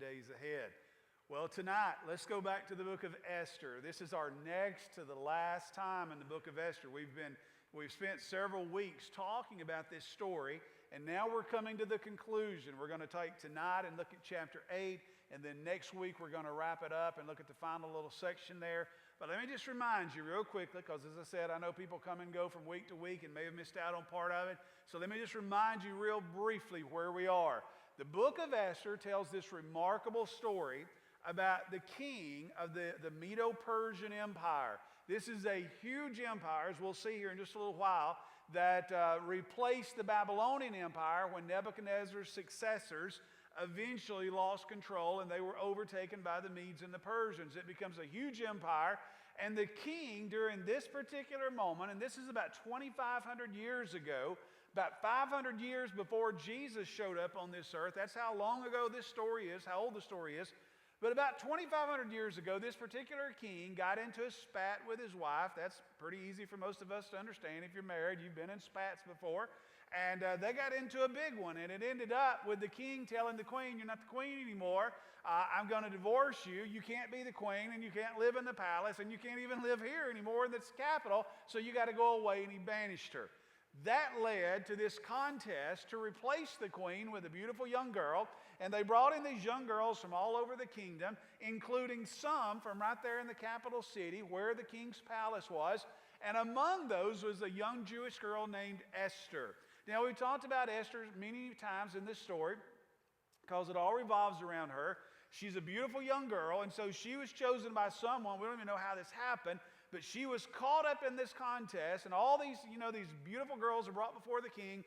days ahead. Well, tonight, let's go back to the book of Esther. This is our next to the last time in the book of Esther. We've spent several weeks talking about this story, and now we're coming to the conclusion. We're going to take tonight and look at chapter 8, and then next week we're going to wrap it up and look at the final little section there. But let me just remind you real quickly, because as I said, I know people come and go from week to week and may have missed out on part of it. So let me just remind you real briefly where we are. The book of Esther tells this remarkable story about the king of the Medo-Persian Empire. This is a huge empire, as we'll see here in just a little while, that replaced the Babylonian Empire when Nebuchadnezzar's successors eventually lost control and they were overtaken by the Medes and the Persians. It becomes a huge empire, and the king during this particular moment, and this is about 2,500 years ago, about 500 years before Jesus showed up on this earth. That's how long ago this story is, how old the story is. But about 2,500 years ago, this particular king got into a spat with his wife. That's pretty easy for most of us to understand. If you're married, you've been in spats before. And they got into a big one, and it ended up with the king telling the queen, "You're not the queen anymore. I'm going to divorce you. You can't be the queen, and you can't live in the palace, and you can't even live here anymore in this capital, so you got to go away," and he banished her. That led to this contest to replace the queen with a beautiful young girl, and they brought in these young girls from all over the kingdom, including some from right there in the capital city where the king's palace was, and among those was a young Jewish girl named Esther. Now, we've talked about Esther many times in this story because it all revolves around her. She's a beautiful young girl, and so she was chosen by someone. We don't even know how this happened, but she was caught up in this contest, and all these, these beautiful girls are brought before the king.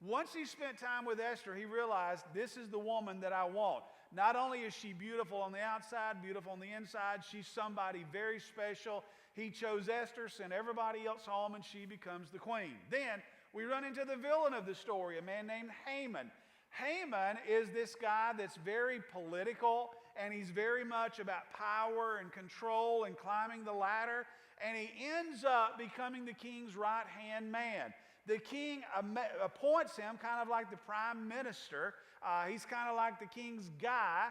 Once he spent time with Esther, he realized, this is the woman that I want. Not only is she beautiful on the outside, beautiful on the inside, she's somebody very special. He chose Esther, sent everybody else home, and she becomes the queen. Then we run into the villain of the story, a man named Haman. Haman is this guy that's very political, and he's very much about power and control and climbing the ladder, and he ends up becoming the king's right-hand man. The king appoints him kind of like the prime minister. He's kind of like the king's guy,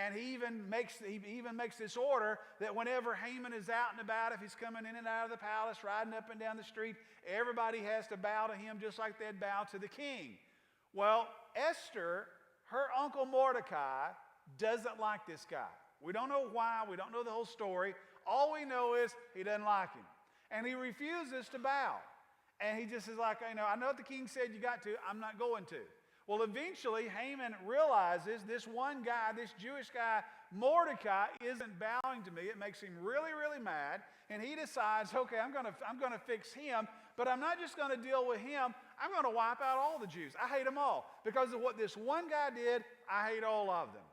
and he even makes this order that whenever Haman is out and about, if he's coming in and out of the palace, riding up and down the street, everybody has to bow to him just like they'd bow to the king. Well, Esther, her uncle Mordecai, doesn't like this guy. We don't know why. We don't know the whole story. All we know is he doesn't like him. And he refuses to bow. And he just is like, I know what the king said you got to. I'm not going to. Well, eventually, Haman realizes this one guy, this Jewish guy, Mordecai, isn't bowing to me. It makes him really, really mad. And he decides, okay, I'm going to fix him. But I'm not just going to deal with him. I'm going to wipe out all the Jews. I hate them all. Because of what this one guy did, I hate all of them.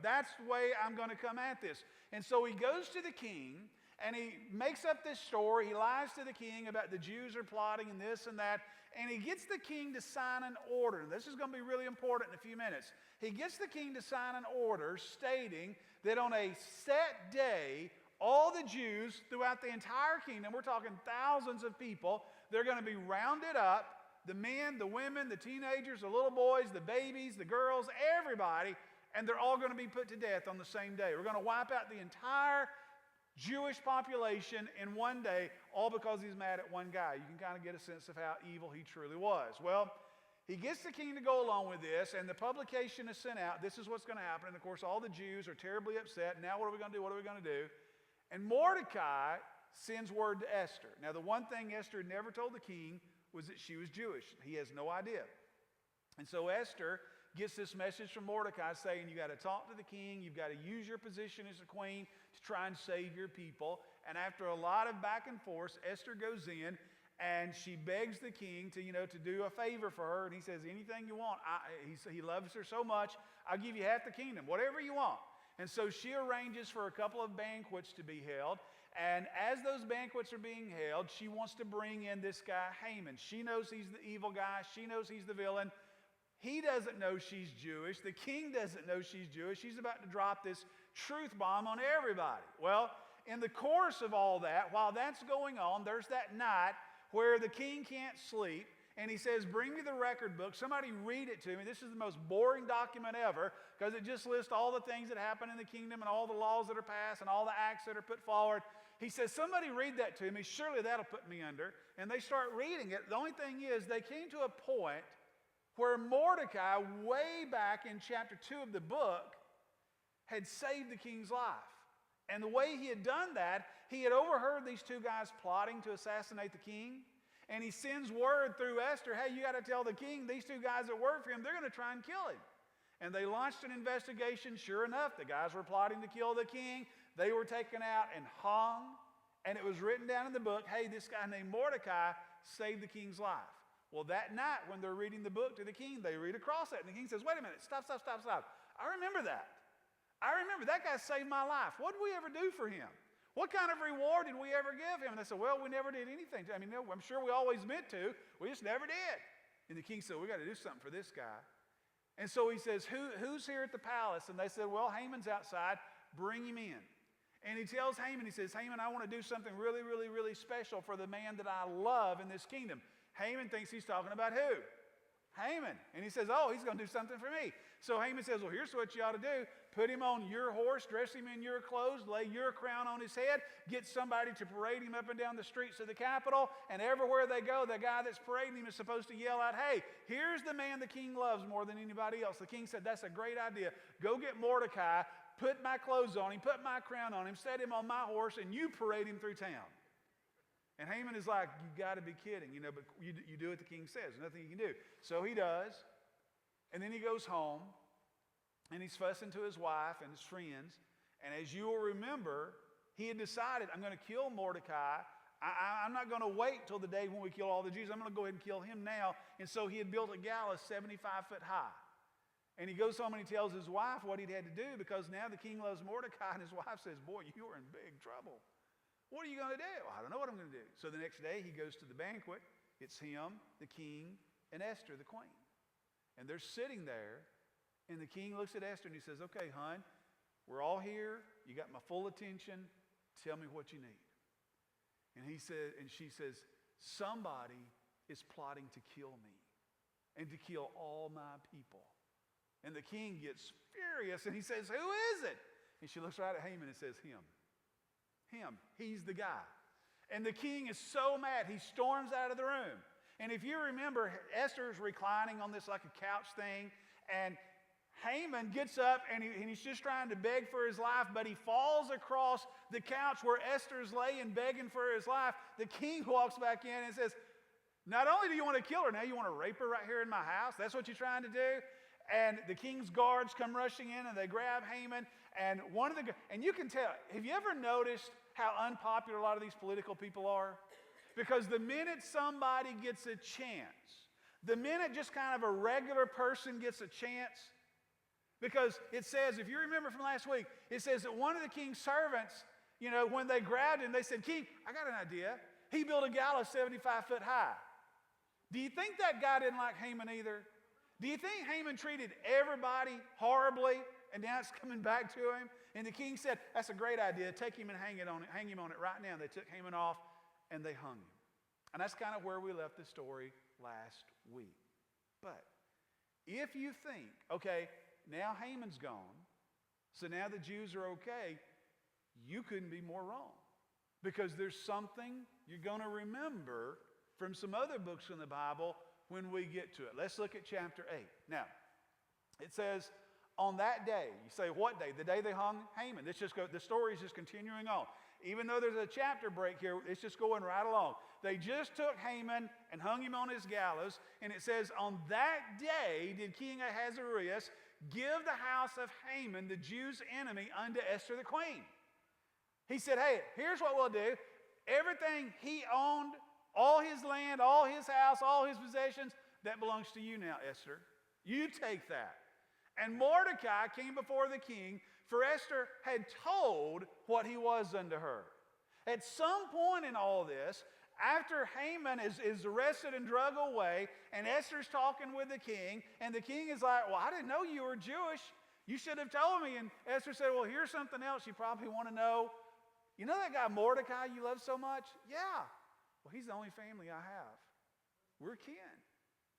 That's the way I'm going to come at this. And so he goes to the king, and he makes up this story. He lies to the king about the Jews are plotting and this and that. And he gets the king to sign an order. And this is going to be really important in a few minutes. He gets the king to sign an order stating that on a set day, all the Jews throughout the entire kingdom, we're talking thousands of people, they're going to be rounded up. The men, the women, the teenagers, the little boys, the babies, the girls, everybody. And they're all going to be put to death on the same day. We're going to wipe out the entire Jewish population in one day, all because he's mad at one guy. You can kind of get a sense of how evil he truly was. Well, he gets the king to go along with this, and the publication is sent out. This is what's going to happen. And of course, all the Jews are terribly upset. Now what are we going to do? What are we going to do? And Mordecai sends word to Esther. Now, the one thing Esther had never told the king was that she was Jewish. He has no idea. And so Esther gets this message from Mordecai saying, you got to talk to the king, you've got to use your position as a queen to try and save your people. And after a lot of back and forth, Esther goes in and she begs the king to do a favor for her. And he says, anything you want. He loves her so much, I'll give you half the kingdom, whatever you want. And so she arranges for a couple of banquets to be held. And as those banquets are being held, she wants to bring in this guy, Haman. She knows he's the evil guy. She knows he's the villain. He doesn't know she's Jewish. The king doesn't know she's Jewish. She's about to drop this truth bomb on everybody. Well, in the course of all that, while that's going on, there's that night where the king can't sleep, and he says, bring me the record book. Somebody read it to me. This is the most boring document ever because it just lists all the things that happen in the kingdom and all the laws that are passed and all the acts that are put forward. He says, somebody read that to me. Surely that'll put me under. And they start reading it. The only thing is they came to a point where Mordecai, way back in chapter 2 of the book, had saved the king's life. And the way he had done that, he had overheard these two guys plotting to assassinate the king. And he sends word through Esther, hey, you got to tell the king, these two guys that work for him, they're going to try and kill him. And they launched an investigation. Sure enough, the guys were plotting to kill the king. They were taken out and hung. And it was written down in the book, hey, this guy named Mordecai saved the king's life. Well, that night when they're reading the book to the king, they read across it. And the king says, wait a minute, stop. I remember that. I remember that guy saved my life. What did we ever do for him? What kind of reward did we ever give him? And they said, well, we never did anything. I mean, no, I'm sure we always meant to. We just never did. And the king said, we got to do something for this guy. And so he says, who's here at the palace? And they said, well, Haman's outside. Bring him in. And he tells Haman, he says, Haman, I want to do something really, really, really special for the man that I love in this kingdom. Haman thinks he's talking about who? Haman. And he says, oh, he's going to do something for me. So Haman says, well, here's what you ought to do. Put him on your horse, dress him in your clothes, lay your crown on his head, get somebody to parade him up and down the streets of the capital, and everywhere they go, the guy that's parading him is supposed to yell out, hey, here's the man the king loves more than anybody else. The king said, that's a great idea. Go get Mordecai, put my clothes on him, put my crown on him, set him on my horse, and you parade him through town. And Haman is like, you got to be kidding, but you do what the king says. There's nothing you can do. So he does, and then he goes home, and he's fussing to his wife and his friends. And as you will remember, he had decided, I'm going to kill Mordecai. I'm not going to wait till the day when we kill all the Jews. I'm going to go ahead and kill him now. And so he had built a gallows 75 foot high. And he goes home and he tells his wife what he'd had to do because now the king loves Mordecai. And his wife says, boy, you are in big trouble. What are you going to do? Well, I don't know what I'm going to do. So the next day he goes to the banquet. It's him, the king, and Esther, the queen. And they're sitting there. And the king looks at Esther and he says, okay, hon, we're all here. You got my full attention. Tell me what you need. And she says, somebody is plotting to kill me and to kill all my people. And the king gets furious and he says, who is it? And she looks right at Haman and says, him. He's the guy. And the king is so mad, he storms out of the room. And if you remember, Esther's reclining on this like a couch thing, and Haman gets up and he's just trying to beg for his life, but he falls across the couch where Esther's laying begging for his life. The king walks back in and says, not only do you want to kill her, now you want to rape her right here in my house? That's what you're trying to do? And the king's guards come rushing in and they grab Haman. And and you can tell, have you ever noticed how unpopular a lot of these political people are? Because the minute somebody gets a chance, the minute just kind of a regular person gets a chance, because it says, if you remember from last week, it says that one of the king's servants, when they grabbed him, they said, King, I got an idea. He built a gallows 75 foot high. Do you think that guy didn't like Haman either? Do you think Haman treated everybody horribly, and now it's coming back to him? And the king said, that's a great idea. Take him and hang him on it right now. They took Haman off, and they hung him. And that's kind of where we left the story last week. But if you think, okay, now Haman's gone, so now the Jews are okay, you couldn't be more wrong. Because there's something you're going to remember from some other books in the Bible when we get to it. Let's look at chapter 8. Now, it says, on that day, you say, what day? The day they hung Haman. The story is just continuing on. Even though there's a chapter break here, it's just going right along. They just took Haman and hung him on his gallows, and it says, on that day did King Ahasuerus give the house of Haman, the Jews' enemy, unto Esther the queen. He said, hey, here's what we'll do. Everything he owned, all his land, all his house, all his possessions, that belongs to you now, Esther. You take that. And Mordecai came before the king, for Esther had told what he was unto her. At some point in all this, after Haman is arrested and drug away, and Esther's talking with the king, and the king is like, well, I didn't know you were Jewish. You should have told me. And Esther said, well, here's something else you probably want to know. You know that guy Mordecai you love so much? Yeah. Well, he's the only family I have. We're kin.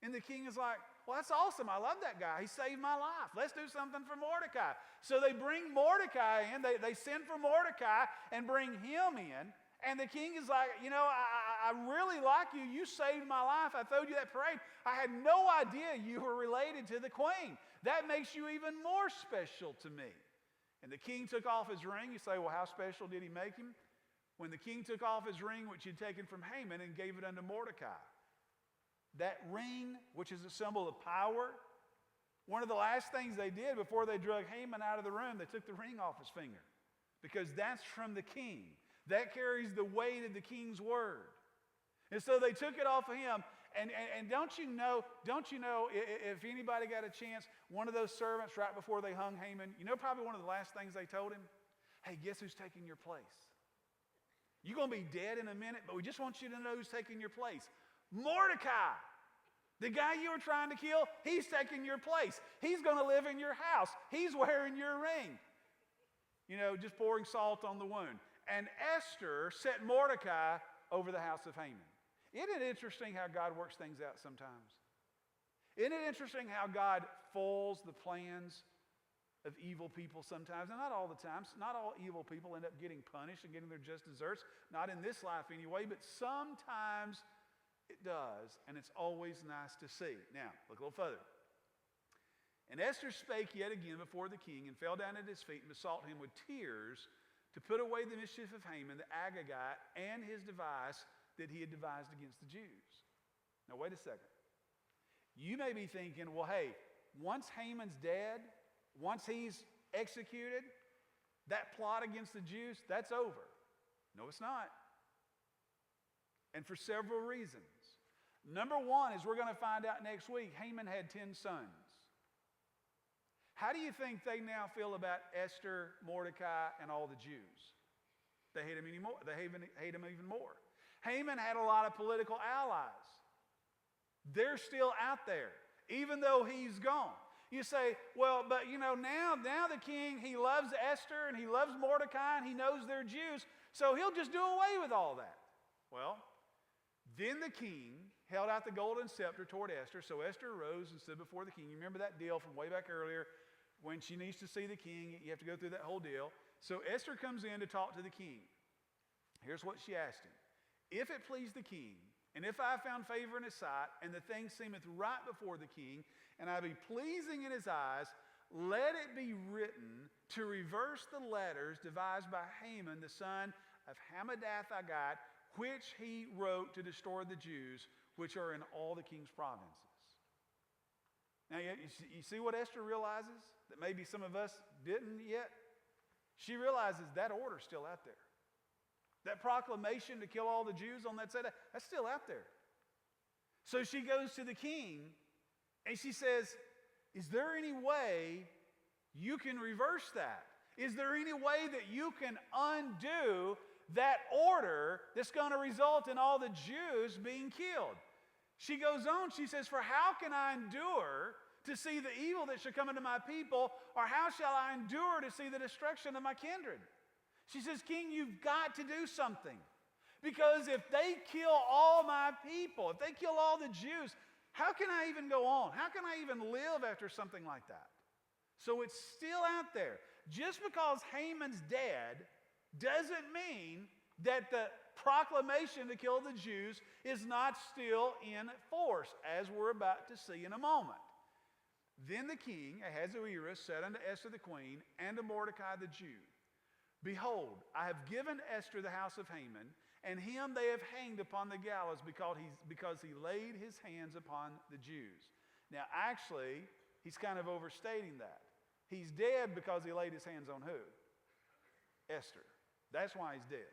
And the king is like, well, that's awesome. I love that guy. He saved my life. Let's do something for Mordecai. So they bring Mordecai in. They send for Mordecai and bring him in. And the king is like, I really like you. You saved my life. I throwed you that parade. I had no idea you were related to the queen. That makes you even more special to me. And the king took off his ring. You say, well, how special did he make him? When the king took off his ring, which he'd taken from Haman, and gave it unto Mordecai. That ring, which is a symbol of power, one of the last things they did before they drug Haman out of the room, they took the ring off his finger. Because that's from the king. That carries the weight of the king's word. And so they took it off of him. And don't you know, if anybody got a chance, one of those servants right before they hung Haman, probably one of the last things they told him? Hey, guess who's taking your place? You're going to be dead in a minute, but we just want you to know who's taking your place. Mordecai, the guy you were trying to kill, he's taking your place. He's going to live in your house. He's wearing your ring. Just pouring salt on the wound. And Esther set Mordecai over the house of Haman. Isn't it interesting how God works things out sometimes? Isn't it interesting how God foils the plans of evil people sometimes? And not all the times. Not all evil people end up getting punished and getting their just desserts. Not in this life anyway, but sometimes it does, and it's always nice to see. Now, look a little further. And Esther spake yet again before the king, and fell down at his feet, and besought him with tears to put away the mischief of Haman, the Agagite, and his device that he had devised against the Jews. Now, wait a second. You may be thinking, well, hey, once Haman's dead, once he's executed, that plot against the Jews, that's over. No, it's not. And for several reasons. Number one, as we're going to find out next week, Haman had 10 sons. How do you think they now feel about Esther, Mordecai, and all the Jews? They hate him anymore. They hate him even more. Haman had a lot of political allies. They're still out there, even though he's gone. You say, well, but now the king, he loves Esther and he loves Mordecai and he knows they're Jews, so he'll just do away with all that. Well, then the king held out the golden scepter toward Esther. So Esther arose and stood before the king. You remember that deal from way back earlier when she needs to see the king. You have to go through that whole deal. So Esther comes in to talk to the king. Here's what she asked him. If it please the king, and if I have found favor in his sight, and the thing seemeth right before the king, and I be pleasing in his eyes, let it be written to reverse the letters devised by Haman, the son of Hammedatha Agagite, which he wrote to destroy the Jews, which are in all the king's provinces. Now, you see what Esther realizes? That maybe some of us didn't yet? She realizes that order's still out there. That proclamation to kill all the Jews on that side, that's still out there. So she goes to the king, and she says, is there any way you can reverse that? Is there any way that you can undo that order that's going to result in all the Jews being killed? She goes on, she says, for how can I endure to see the evil that should come into my people, or how shall I endure to see the destruction of my kindred? She says, king, you've got to do something. Because if they kill all my people, if they kill all the Jews, how can I even go on? How can I even live after something like that? So it's still out there. Just because Haman's dead doesn't mean that the proclamation to kill the Jews is not still in force, as we're about to see in a moment. Then the king, Ahasuerus, said unto Esther the queen, and to Mordecai the Jew, behold, I have given Esther the house of Haman, and him they have hanged upon the gallows because he laid his hands upon the Jews. Now, actually, he's kind of overstating that. He's dead because he laid his hands on who? Esther. That's why he's dead.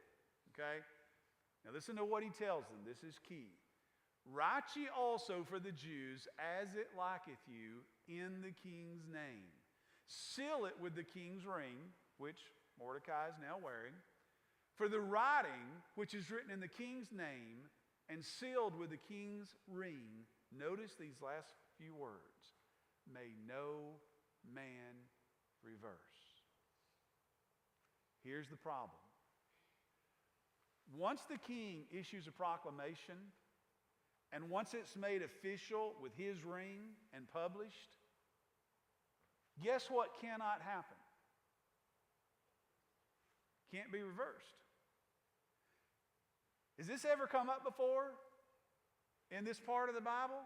Okay? Now listen to what he tells them. This is key. Write ye also for the Jews as it liketh you in the king's name. Seal it with the king's ring, which Mordecai is now wearing. For the writing which is written in the king's name and sealed with the king's ring, notice these last few words, may no man reverse. Here's the problem. Once the king issues a proclamation, And once it's made official with his ring and published, guess what cannot happen? Can't be reversed. Has this ever come up before in this part of the Bible?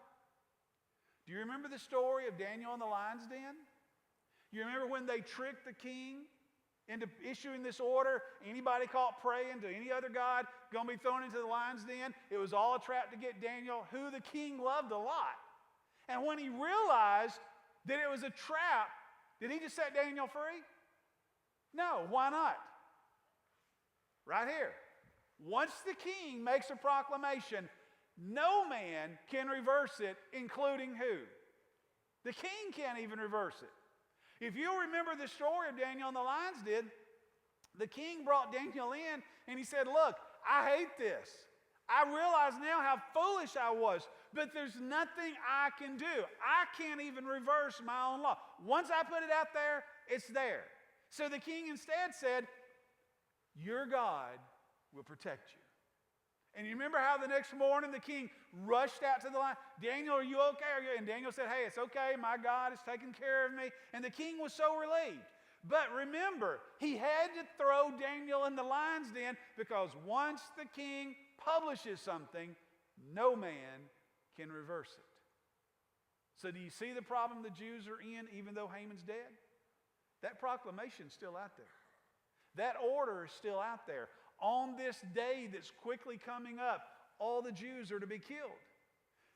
Do you remember the story of Daniel in the lion's den? You remember when they tricked the king into issuing this order? Anybody caught praying to any other god going to be thrown into the lion's den? It was all a trap to get Daniel, who the king loved a lot. And when he realized that it was a trap, did he just set Daniel free? No, why not? Right here. Once the king makes a proclamation, no man can reverse it, including who? The king can't even reverse it. If you remember the story of Daniel and the lions den, the king brought Daniel in and he said, look, I hate this. I realize now how foolish I was, but there's nothing I can do. I can't even reverse my own law. Once I put it out there, it's there. So the king instead said, your God will protect you. And you remember how the next morning the king rushed out to the lion. Daniel, are you okay? And Daniel said, hey, it's okay. My God is taking care of me. And the king was so relieved. But remember, he had to throw Daniel in the lion's den because once the king publishes something, no man can reverse it. So do you see the problem the Jews are in even though Haman's dead? That proclamation's still out there. That order is still out there. On this day that's quickly coming up, all the Jews are to be killed.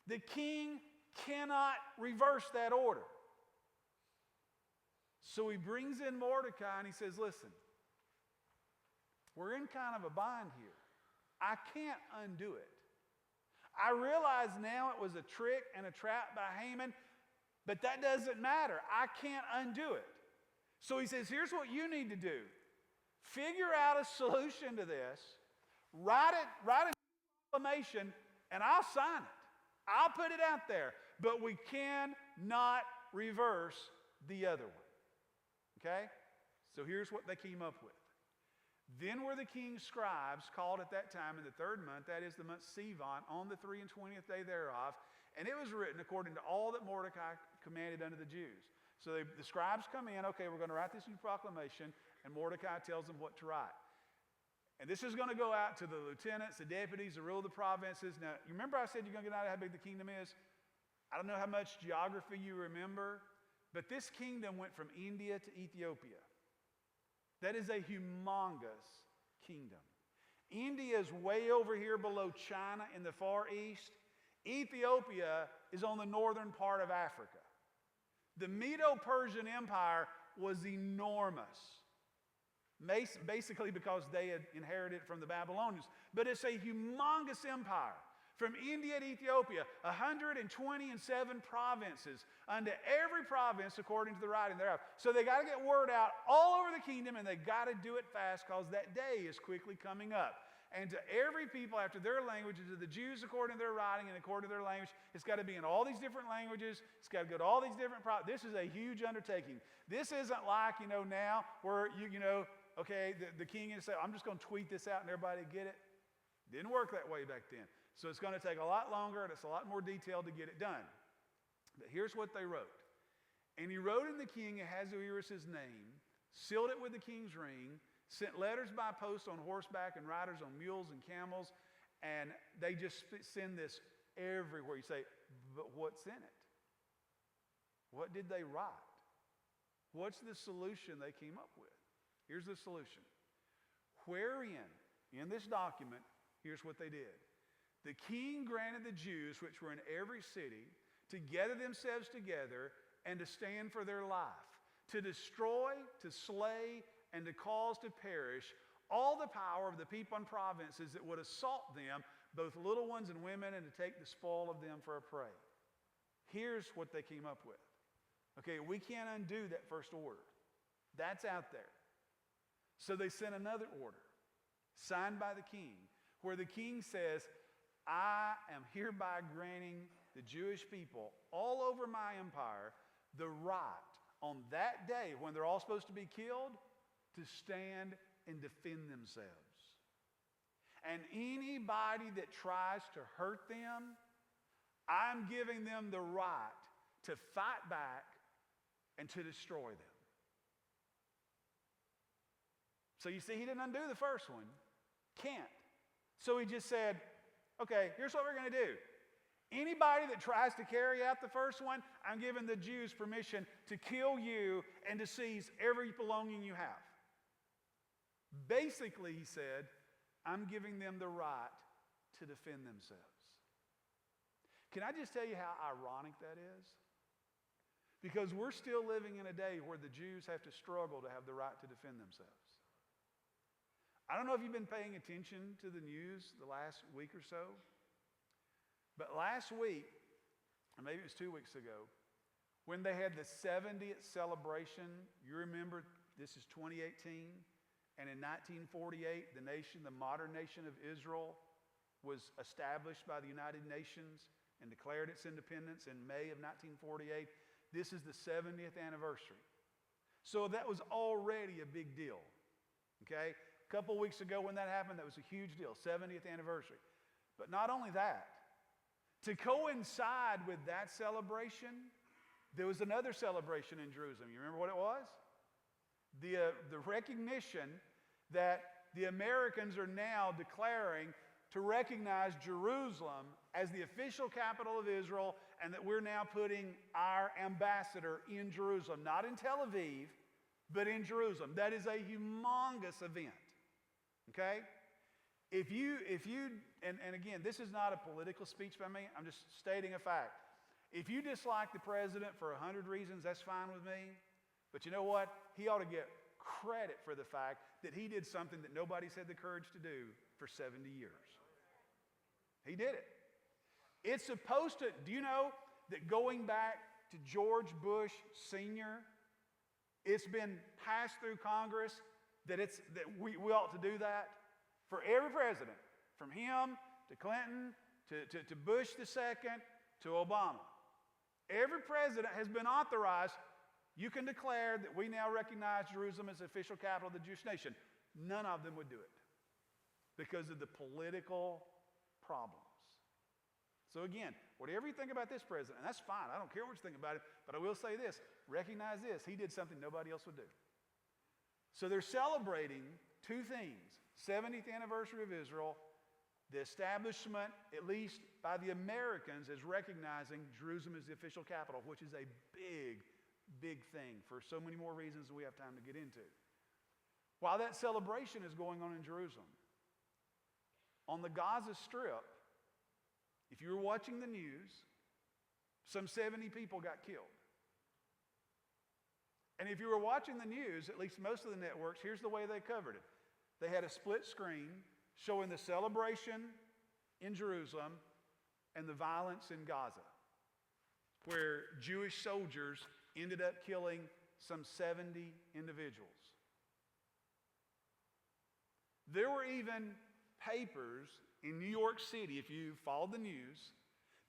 The king cannot reverse that order. So he brings in Mordecai and he says, listen, we're in kind of a bind here. I can't undo it. I realize now it was a trick and a trap by Haman, but that doesn't matter. I can't undo it. So he says, here's what you need to do. Figure out a solution to this, write a proclamation, and I'll sign it. I'll put it out there. But we cannot reverse the other one. Okay? So here's what they came up with. Then were the king's scribes called at that time in the 3rd month, that is the month Sivan, on the 3 and 20th day thereof, and it was written according to all that Mordecai commanded unto the Jews. So the scribes come in, okay, we're going to write this new proclamation, and Mordecai tells them what to write. And this is going to go out to the lieutenants, the deputies, the rule of the provinces. Now, you remember I said you're going to get out of how big the kingdom is? I don't know how much geography you remember, but this kingdom went from India to Ethiopia. That is a humongous kingdom. India is way over here below China in the Far East. Ethiopia is on the northern part of Africa. The Medo-Persian Empire was enormous, basically because they had inherited it from the Babylonians. But it's a humongous empire. From India to Ethiopia, 127 provinces, unto every province according to the writing thereof. So they got to get word out all over the kingdom, and they got to do it fast because that day is quickly coming up. And to every people after their languages, to the Jews according to their writing and according to their language, it's got to be in all these different languages. It's got to go to all these different This is a huge undertaking. This isn't like, now where, okay, the king is saying, I'm just going to tweet this out and everybody get it. Didn't work that way back then. So it's going to take a lot longer and it's a lot more detailed to get it done. But here's what they wrote. And he wrote in the king Ahasuerus' name, sealed it with the king's ring, sent letters by post on horseback and riders on mules and camels, and they just send this everywhere. You say, but what's in it? What did they write? What's the solution they came up with? Here's the solution. Wherein, in this document, here's what they did. The king granted the Jews, which were in every city, to gather themselves together and to stand for their life, to destroy, to slay, and to cause to perish all the power of the people and provinces that would assault them, both little ones and women, and to take the spoil of them for a prey. Here's what they came up with. Okay, we can't undo that first order. That's out there. So they sent another order, signed by the king, where the king says, I am hereby granting the Jewish people all over my empire the right on that day when they're all supposed to be killed to stand and defend themselves. And anybody that tries to hurt them I'm giving them the right to fight back and to destroy them. So you see, he didn't undo the first one. Can't. So he just said, okay, here's what we're going to do. Anybody that tries to carry out the first one, I'm giving the Jews permission to kill you and to seize every belonging you have. Basically, he said, I'm giving them the right to defend themselves. Can I just tell you how ironic that is? Because we're still living in a day where the Jews have to struggle to have the right to defend themselves. I don't know if you've been paying attention to the news the last week or so, but last week, or maybe it was 2 weeks ago, when they had the 70th celebration, you remember this is 2018, and in 1948, the modern nation of Israel, was established by the United Nations and declared its independence in May of 1948. This is the 70th anniversary. So that was already a big deal, okay? A couple weeks ago when that happened, that was a huge deal, 70th anniversary. But not only that, to coincide with that celebration, there was another celebration in Jerusalem. You remember what it was? The recognition that the Americans are now declaring to recognize Jerusalem as the official capital of Israel, and that we're now putting our ambassador in Jerusalem, not in Tel Aviv, but in Jerusalem. That is a humongous event. Okay? If you, and again, this is not a political speech by me, I'm just stating a fact. If you dislike the president for 100 reasons, that's fine with me. But you know what? He ought to get credit for the fact that he did something that nobody's had the courage to do for 70 years. He did it. It's supposed to, do you know that going back to George Bush Sr., it's been passed through Congress that we ought to do that for every president, from him to Clinton to Bush II to Obama. Every president has been authorized. You can declare that we now recognize Jerusalem as the official capital of the Jewish nation. None of them would do it because of the political problems. So again, whatever you think about this president, and that's fine, I don't care what you think about it, but I will say this, recognize this, he did something nobody else would do. So they're celebrating two things: 70th anniversary of Israel, the establishment, at least by the Americans, as recognizing Jerusalem as the official capital, which is a big, big thing for so many more reasons than we have time to get into. While that celebration is going on in Jerusalem, on the Gaza Strip, if you were watching the news, some 70 people got killed. And if you were watching the news, at least most of the networks, here's the way they covered it. They had a split screen showing the celebration in Jerusalem and the violence in Gaza, where Jewish soldiers ended up killing some 70 individuals. There were even papers in New York City, if you followed the news,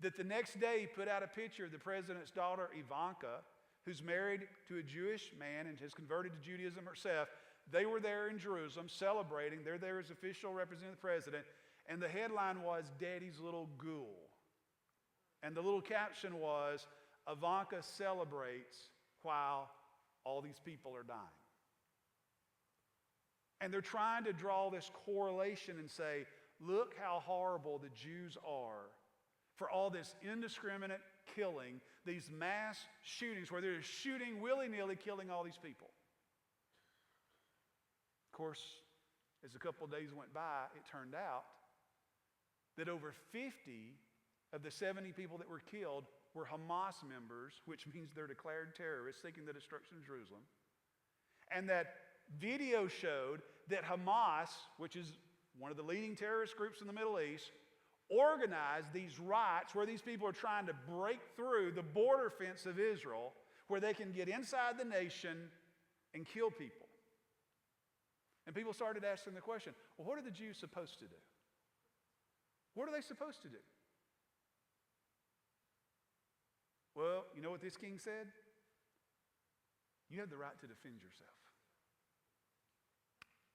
that the next day put out a picture of the president's daughter, Ivanka, who's married to a Jewish man and has converted to Judaism herself. They were there in Jerusalem celebrating. They're there as official representing the president. And the headline was, "Daddy's Little Ghoul." And the little caption was, "Ivanka celebrates while all these people are dying." And they're trying to draw this correlation and say, look how horrible the Jews are for all this indiscriminate killing, these mass shootings where they're shooting willy-nilly, killing all these people. Of course, as a couple of days went by, it turned out that over 50 of the 70 people that were killed were Hamas members, which means they're declared terrorists seeking the destruction of Jerusalem. And that video showed that Hamas, which is one of the leading terrorist groups in the Middle East, organized these riots where these people are trying to break through the border fence of Israel, where they can get inside the nation and kill people. And people started asking the question, well, what are the Jews supposed to do? What are they supposed to do? Well, you know what this king said? You have the right to defend yourself.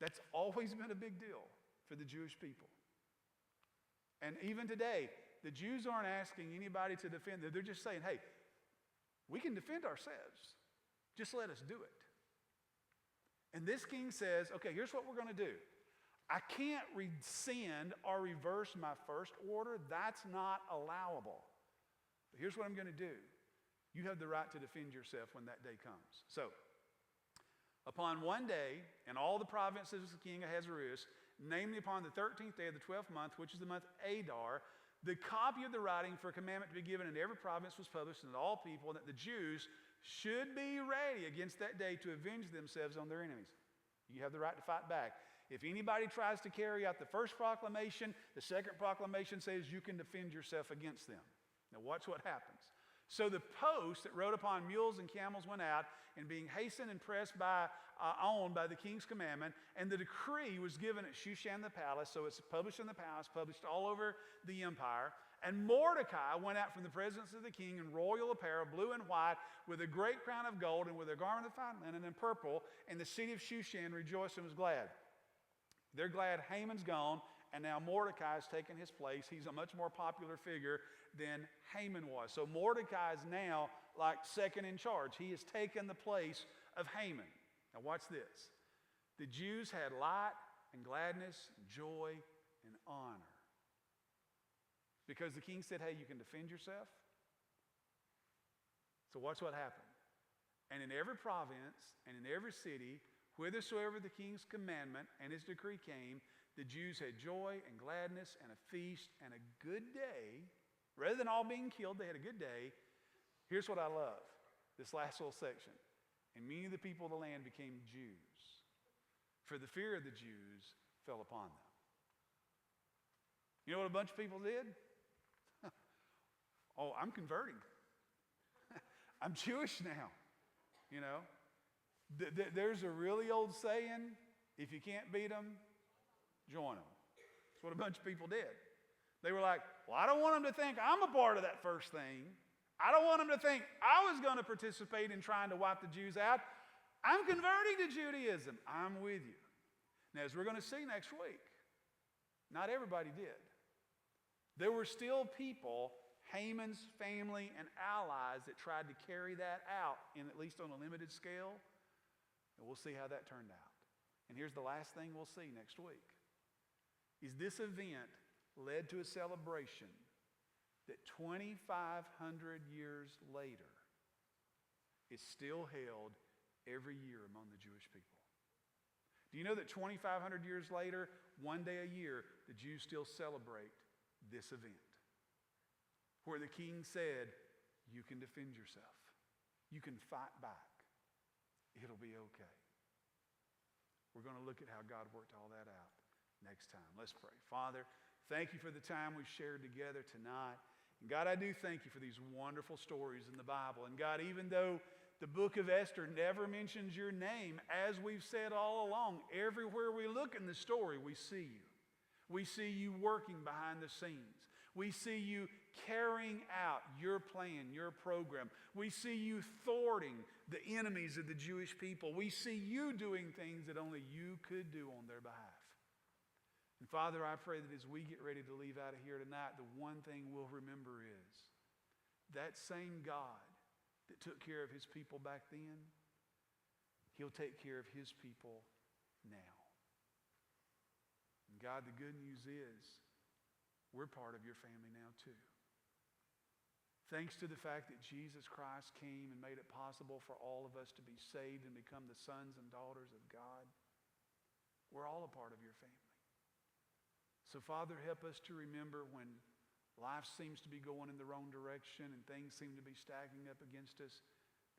That's always been a big deal for the Jewish people. And even today, the Jews aren't asking anybody to defend them. They're just saying, hey, we can defend ourselves. Just let us do it. And this king says, okay, here's what we're going to do. I can't rescind or reverse my first order. That's not allowable. But here's what I'm going to do. You have the right to defend yourself when that day comes. So, upon one day, in all the provinces of the king Ahasuerus, namely upon the 13th day of the 12th month, which is the month Adar, the copy of the writing for a commandment to be given in every province was published unto all people, and that the Jews should be ready against that day to avenge themselves on their enemies. You have the right to fight back. If anybody tries to carry out the first proclamation, the second proclamation says you can defend yourself against them. Now watch what happens. So the post that rode upon mules and camels went out, and being hastened and pressed on by the king's commandment, and the decree was given at Shushan the palace, so it's published in the palace, published all over the empire. And Mordecai went out from the presence of the king in royal apparel, blue and white, with a great crown of gold, and with a garment of fine linen and purple, and the city of Shushan rejoiced and was glad. They're glad Haman's gone, and now Mordecai has taken his place. He's a much more popular figure than Haman was. So Mordecai is now like second in charge. He has taken the place of Haman. Now watch this. The Jews had light and gladness, and joy and honor. Because the king said, hey, you can defend yourself. So watch what happened. And in every province and in every city, whithersoever the king's commandment and his decree came, the Jews had joy and gladness and a feast and a good day. Rather than all being killed, they had a good day. Here's what I love, this last little section. And many of the people of the land became Jews, for the fear of the Jews fell upon them. You know what a bunch of people did? Oh, I'm converting. I'm Jewish now. You know, there's a really old saying, if you can't beat them, join them. That's what a bunch of people did. They were like, well, I don't want them to think I'm a part of that first thing. I don't want them to think I was going to participate in trying to wipe the Jews out. I'm converting to Judaism. I'm with you. Now, as we're going to see next week, not everybody did. There were still people, Haman's family and allies, that tried to carry that out, at least on a limited scale. And we'll see how that turned out. And here's the last thing we'll see next week. Is this event led to a celebration that 2,500 years later is still held every year among the Jewish people. Do you know that 2,500 years later, one day a year, the Jews still celebrate this event? Where the king said, you can defend yourself. You can fight back. It'll be okay. We're going to look at how God worked all that out next time. Let's pray. Father, thank you for the time we've shared together tonight. And God, I do thank you for these wonderful stories in the Bible. And God, even though the book of Esther never mentions your name, as we've said all along, everywhere we look in the story, we see you. We see you working behind the scenes. We see you carrying out your plan, your program. We see you thwarting the enemies of the Jewish people. We see you doing things that only you could do on their behalf. And Father, I pray that as we get ready to leave out of here tonight, the one thing we'll remember is that same God that took care of his people back then, he'll take care of his people now. And God, the good news is we're part of your family now too. Thanks to the fact that Jesus Christ came and made it possible for all of us to be saved and become the sons and daughters of God, we're all a part of your family. So, Father, help us to remember when life seems to be going in the wrong direction and things seem to be stacking up against us,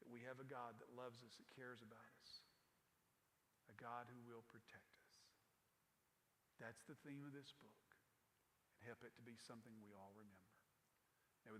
that we have a God that loves us, that cares about us, a God who will protect us. That's the theme of this book. And help it to be something we all remember.